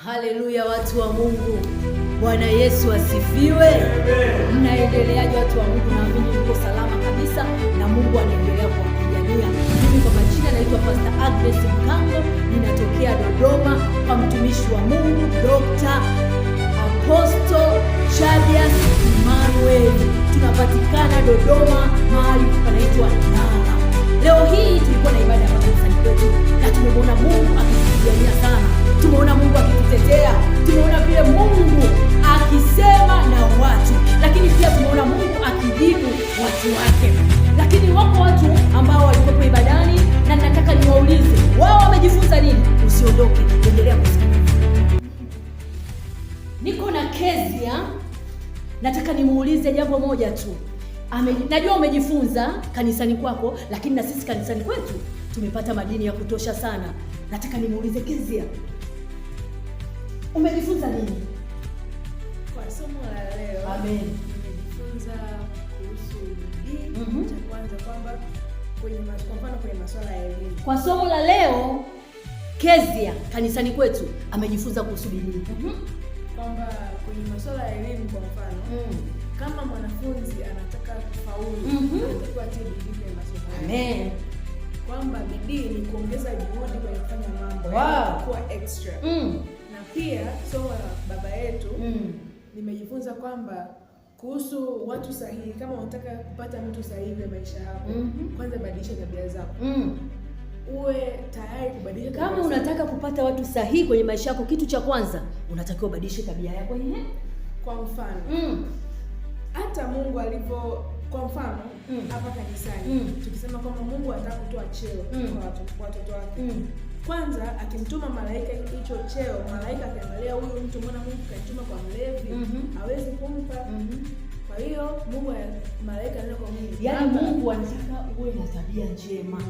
Haleluya, watu wa Mungu. Bwana Yesu asifiwe. Mnaendeleaje watu wa Mungu? Naamini mko salama kabisa na Mungu anaendelea kuwapigania. Mimi kwa majina naitwa Pastor Agnes Mkango, ninatokea Dodoma kwa mtumishi wa Mungu Dr. Apostle Chadias Emmanuel. Tunapatikana Dodoma mahali panaitwa Nala. Leo hii tulikuwa na ibada hapa kanisani kwetu na tumemwona Mungu akitupigania sana. Tumeona Mungu akitutetea, tumeona vile Mungu akisema na watu, lakini pia tumeona Mungu akijibu watu wake. Lakini wako watu ambao walikuwa ibadani na nataka niwaulize, wao wamejifunza nini? Usiondoke, endelea kusikiliza. Niko na Kezia, nataka nimuulize jambo moja tu. Najua umejifunza kanisani kwako, lakini na sisi kanisani kwetu tumepata madini ya kutosha sana. Nataka nimuulize Kezia, umejifunza nini kwa somo la leo? Amen. Nimejifunza kuhusu bidii. Cha kwanza kwamba kwenye masuala ya elimu. Kwa somo la leo Kezia kanisani kwetu amejifunza kuhusu bidii. Kwamba kwenye masuala ya elimu, kwa mfano kama mwanafunzi anataka kufaulu, anatakiwa atie bidii kwenye masomo. Amen. Kwamba bidii ni kuongeza juhudi kwenye kufanya mambo, kuwa extra. Na pia somo la baba yetu nimejifunza kwamba kuhusu watu sahihi. Kama unataka kupata mtu sahihi kwa maisha yako, kwanza badilisha tabia zako. Uwe tayari kubadilisha tabia. Kama unataka kupata watu sahihi kwenye maisha yako, kitu cha kwanza unatakiwa ubadilishe tabia yako. Kwa mfano, hata Mungu alivyo, kwa mfano hapa kanisani tukisema kwamba Mungu anataka kutoa cheo kwa watoto wake, kwanza akimtuma malaika hicho cheo, malaika akiangalia huyu mtu, mbona Mungu kanituma kwa mlevi, hawezi kumpa. Kwa hiyo Mungu, malaika anaenda kwa Mungu. Yaani Mungu anataka uwe na tabia njema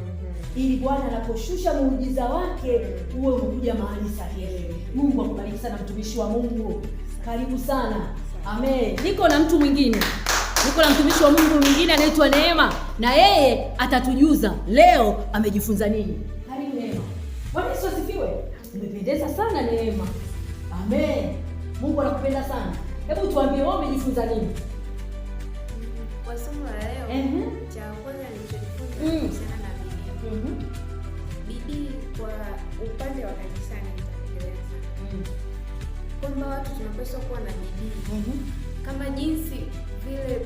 ili Bwana anaposhusha muujiza wake uwe umekuja mahali sahihi. Mungu akubariki sana mtumishi wa Mungu. Karibu sana. Amen. Niko na mtumishi wa Mungu mwingine anaitwa Neema, na yeye atatujuza leo amejifunza nini. Karibu Neema. Bwana Yesu asifiwe. Umependeza sana Neema. Amen. Mungu anakupenda sana. Hebu tuambie wewe umejifunza nini? Kwa somo la leo, cha kwanza nilichojifunza kuhusiana na bidii. Bidii kwa upande wa kanisani nitaeleza. Kwamba watu tunapaswa kuwa na bidii. Kama jinsi vile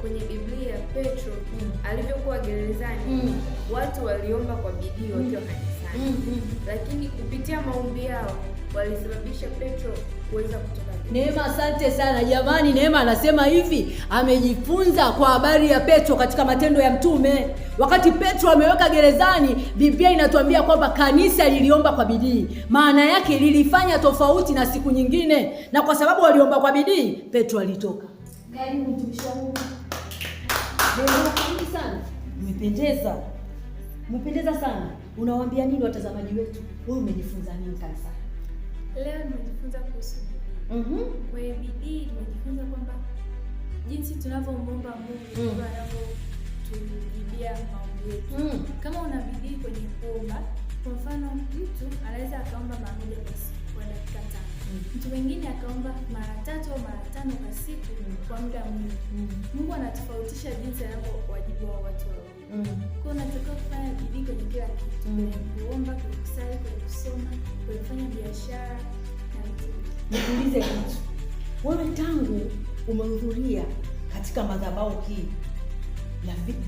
kwenye Biblia Petro alivyokuwa gerezani, watu waliomba kwa bidii wakiwa kanisani. Lakini kupitia maombi yao walisababisha Petro kuweza kutoka. Neema, asante sana jamani. Neema anasema hivi, amejifunza kwa habari ya Petro katika Matendo ya Mtume. Wakati Petro ameweka gerezani, Biblia inatuambia kwamba kanisa liliomba kwa bidii. Maana yake lilifanya tofauti na siku nyingine, na kwa sababu waliomba kwa bidii, Petro alitoka. Karibu mtumishi wa Mungu. Neema, karibu sana. Umependeza sana. Unawaambia nini watazamaji wetu? Wewe umejifunza nini kanisa? Leo nimejifunza kuhusu bidii. Kwa bidii nimejifunza kwamba jinsi tunavyomwomba Mungu anavyotujibia maombi yetu. Kama una bidii kwenye kuomba, kwa mfano mtu anaweza akaomba mara moja kwa siku kwa dakika 5. Mtu mwingine akaomba mara 3 au mara 5 kwa siku kwa muda mwingi. Mungu anatofautisha jinsi anavyowajibu wao watu wawili. Kwa hiyo unatakiwa kufanya bidii kwenye kila kitu, kwenye kuomba, kwenye kusali, kwenye kusoma, kwenye kufanya biashara. Nikuulize kitu. Wewe tangu umehudhuria katika madhabahu hii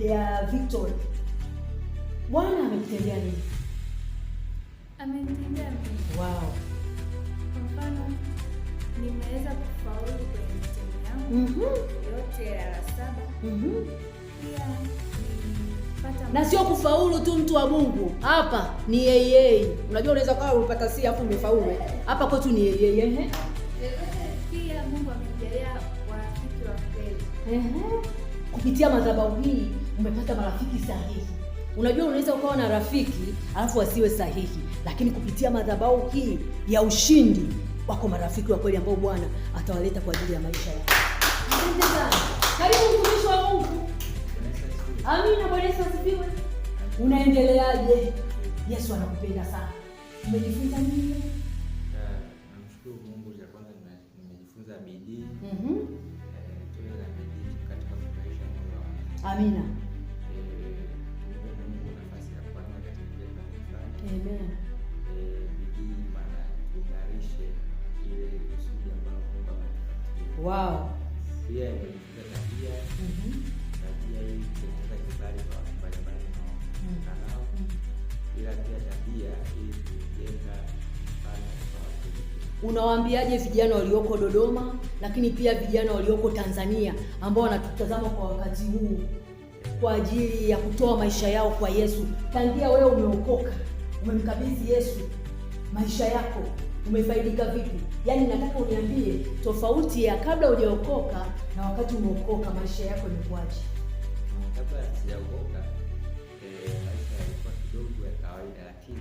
ya Victory, Bwana amekutendea nini? Amenitendea mengi. Wow. Kwa mfano, nimeweza kufaulu kwenye mitihani yangu yote ya 7. Pia nilipata, na sio kufaulu tu, mtu wa Mungu, hapa ni AA. Unajua unaweza kuwa unapata C hapo umefaulu. Hapa kwetu ni AA. Pia Mungu amenijalia marafiki wa kweli. Kupitia madhabahu hii umepata marafiki sahihi. Unajua unaweza ukawa na rafiki alafu asiwe sahihi, lakini kupitia madhabahu hii ya ushindi wako marafiki wa kweli ambao Bwana atawaleta kwa ajili ya maisha yako. Asante sana. Karibu mtumishi wa Mungu. Amina. Bwana Yesu asifiwe. Unaendeleaje? Yesu anakupenda sana. Umejifunza nini? Amina. Mungu nafasi ya kwanza katika kile tunachofanya. Amen. Bidii maana tungarishe ile kusudi ambalo Mungu ametupatia. Wow. Pia imejifunza tabia. Tabia hii kutengeneza kibali kwa watu mbalimbali nao. Ila pia tabia hii kujenga sana kwa watu. Unawaambiaje vijana walioko Dodoma, lakini pia vijana walioko Tanzania ambao wanatutazama kwa wakati huu kwa ajili ya kutoa maisha yao kwa Yesu? Tangia wewe umeokoka, umemkabidhi Yesu maisha yako, umefaidika vipi? Yaani nataka uniambie tofauti ya kabla hujaokoka na wakati umeokoka, maisha yako yamekuaje? Kabla sijaokoka maisha yalikuwa kidogo ya kawaida, lakini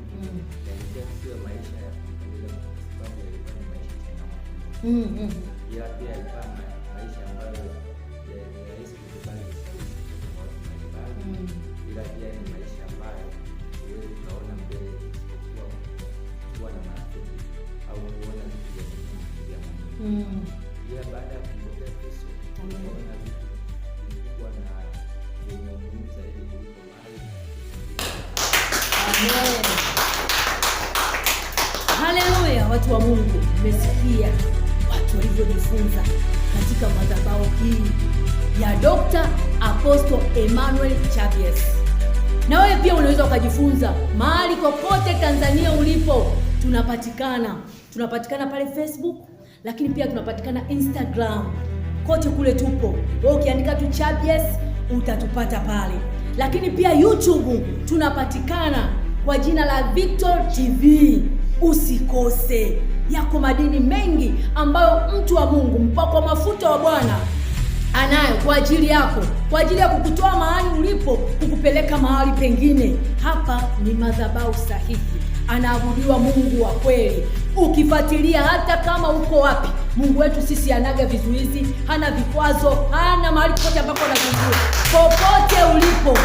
yalikuwa sio maisha ya kupendeza kwa sababu yalikuwa ni maisha changamoto. Ila pia yalikuwa maisha ambayo ni rahisi kukubali ushawishi kutoka kwa watu mbalimbali. Ila pia ni maisha ambayo huwezi ukaona mbele isipokuwa kuwa na marafiki au kuona vitu vya Mungu. Ila baada ya kumpokea Yesu tunaona vitu vilikuwa na yenye umuhimu zaidi kuliko mali. Amen. Haleluya, watu wa Mungu, mmesikia watu walivyojifunza katika madhabahu hii ya Dr. Apostle Emmanuel Chabies. Na wewe pia unaweza ukajifunza mahali kokote Tanzania ulipo. Tunapatikana pale Facebook, lakini pia tunapatikana Instagram. Kote kule tupo. Wewe ukiandika tu Chabies utatupata pale. Lakini pia YouTube tunapatikana kwa jina la Victor TV. Usikose, yako madini mengi ambayo mtu wa Mungu mpakwa mafuta wa Bwana anayo kwa ajili yako, kwa ajili ya kukutoa mahali ulipo kukupeleka mahali pengine. Hapa ni madhabahu sahihi, anaabudiwa Mungu wa kweli. Ukifuatilia hata kama uko wapi, Mungu wetu sisi anaga vizuizi, hana vikwazo, hana mahali popote ambapo anazuia. Popote ulipo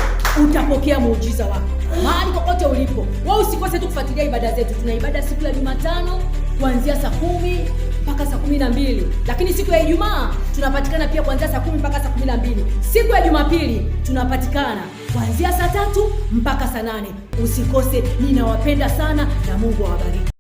utapokea muujiza wako. Mahali kokote ulipo. Wewe usikose tu kufuatilia ibada zetu. Tuna ibada siku ya Jumatano kuanzia saa 10 mpaka saa 12. Lakini siku ya Ijumaa tunapatikana pia kuanzia saa 10 mpaka saa 12. Siku ya Jumapili tunapatikana kuanzia saa 3 mpaka saa 8. Usikose, ninawapenda sana na Mungu awabariki.